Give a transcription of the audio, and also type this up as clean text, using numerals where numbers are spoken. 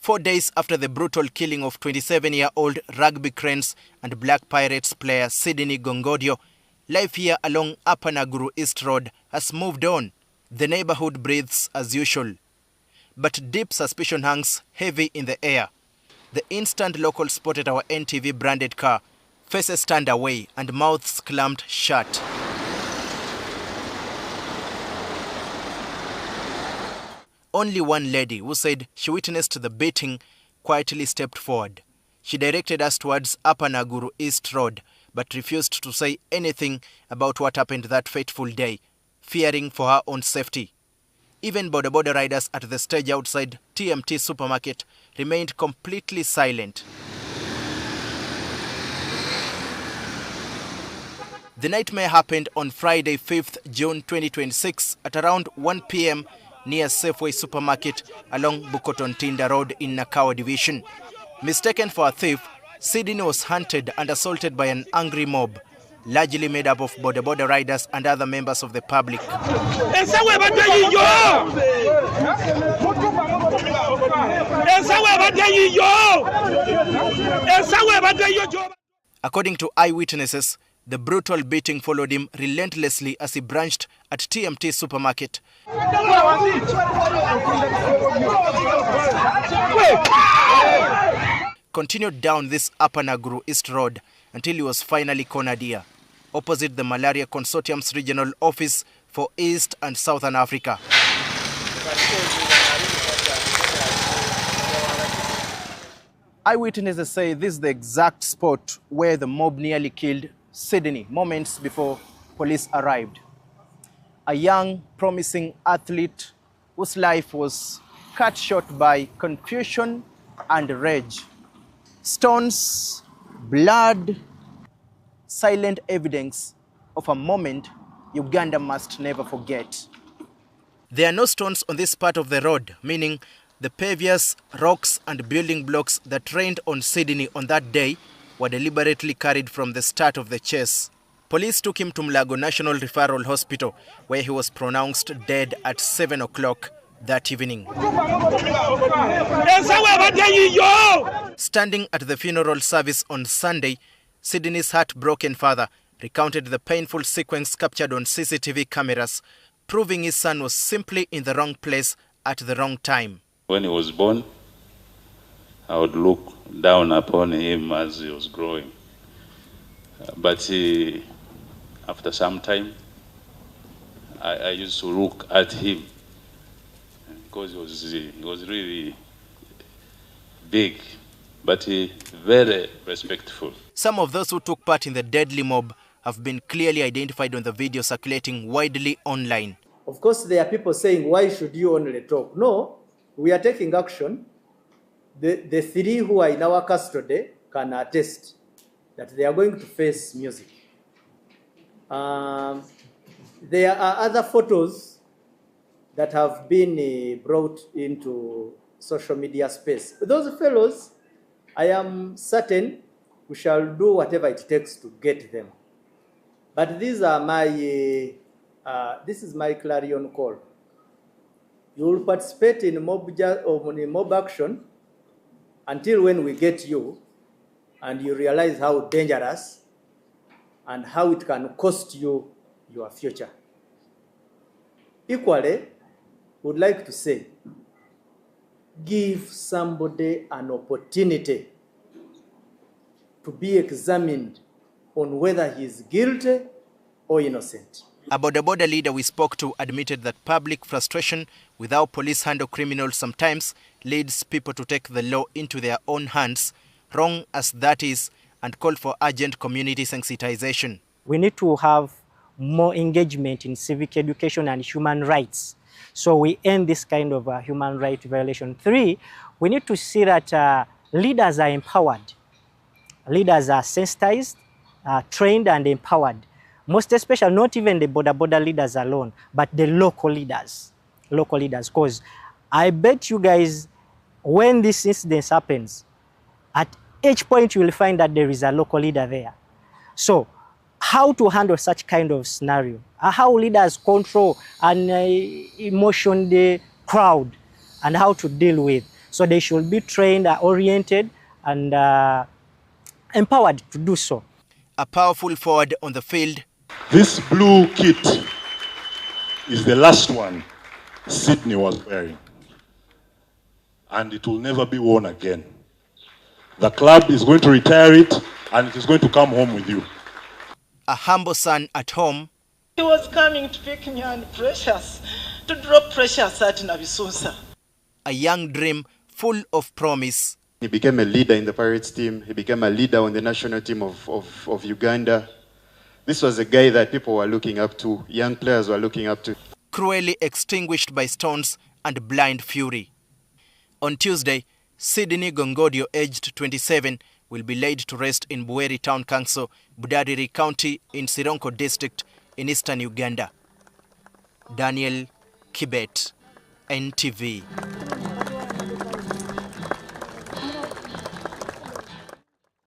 4 days after the brutal killing of 27-year-old Rugby Cranes and Black Pirates player Sydney Gongongyo, life here along Upper Naguru East Road has moved on. The neighborhood breathes as usual. But deep suspicion hangs heavy in the air. The instant locals spotted our NTV branded car, faces turned away and mouths clamped shut. Only one lady, who said she witnessed the beating, quietly stepped forward. She directed us towards Upper Naguru East Road, but refused to say anything about what happened that fateful day, fearing for her own safety. Even boda riders at the stage outside TMT supermarket remained completely silent. The nightmare happened on Friday, 5th June 2026 at around 1 p.m. near Safeway supermarket along Bukotontinda Road in Nakawa Division. Mistaken for a thief, Sydney was hunted and assaulted by an angry mob, largely made up of boda riders and other members of the public. According to eyewitnesses, the brutal beating followed him relentlessly as he branched at TMT supermarket. Continued down this Upper Naguru East Road until he was finally cornered here, opposite the Malaria Consortium's regional office for East and Southern Africa. Eyewitnesses say this is the exact spot where the mob nearly killed Sydney moments before police arrived. A young, promising athlete whose life was cut short by confusion and rage. Stones, blood, silent evidence of a moment Uganda must never forget. There are no stones on this part of the road, meaning the pavers, rocks and building blocks that rained on Sydney on that day were deliberately carried from the start of the chase. Police took him to Mulago National Referral Hospital, where he was pronounced dead at 7 o'clock that evening. Standing at the funeral service on Sunday, Sydney's heartbroken father recounted the painful sequence captured on CCTV cameras, proving his son was simply in the wrong place at the wrong time. When he was born, I would look down upon him as he was growing. But after some time, I used to look at him because he was really big, but very respectful. Some of those who took part in the deadly mob have been clearly identified on the video circulating widely online. Of course, there are people saying, why should you only talk? No, we are taking action. The three who are in our custody can attest that they are going to face music. There are other photos that have been brought into social media space. Those fellows, I am certain we shall do whatever it takes to get them. But these are my, this is my clarion call. You will participate in mob action until when we get you and you realize how dangerous and how it can cost you your future. Equally, would like to say, give somebody an opportunity to be examined on whether he is guilty or innocent. A boda leader we spoke to admitted that public frustration with how police handle criminals sometimes leads people to take the law into their own hands, wrong as that is, and called for urgent community sensitization. We need to have more engagement in civic education and human rights. So we end this kind of human right violation. 3, we need to see that leaders are empowered. Leaders are sensitized, trained and empowered. Most especially, not even the boda leaders alone, but the local leaders. Local leaders, because I bet you guys, when this incident happens, at each point you will find that there is a local leader there. So, how to handle such kind of scenario? How leaders control and emotion the crowd, and how to deal with. So they should be trained, oriented, and empowered to do so. A powerful forward on the field. This blue kit is the last one Sydney was wearing, and it will never be worn again. The club is going to retire it, and it is going to come home with you. A humble son at home. He was coming to pick me and Precious, to drop Precious at Nabisunsa. A young dream full of promise. He became a leader in the Pirates team. He became a leader on the national team of Uganda. This was a guy that people were looking up to, young players were looking up to. Cruelly extinguished by stones and blind fury. On Tuesday, Sydney Gongongyo, aged 27, will be laid to rest in Buweri Town Council, Budariri County in Sironko District in eastern Uganda. Daniel Kibet, NTV.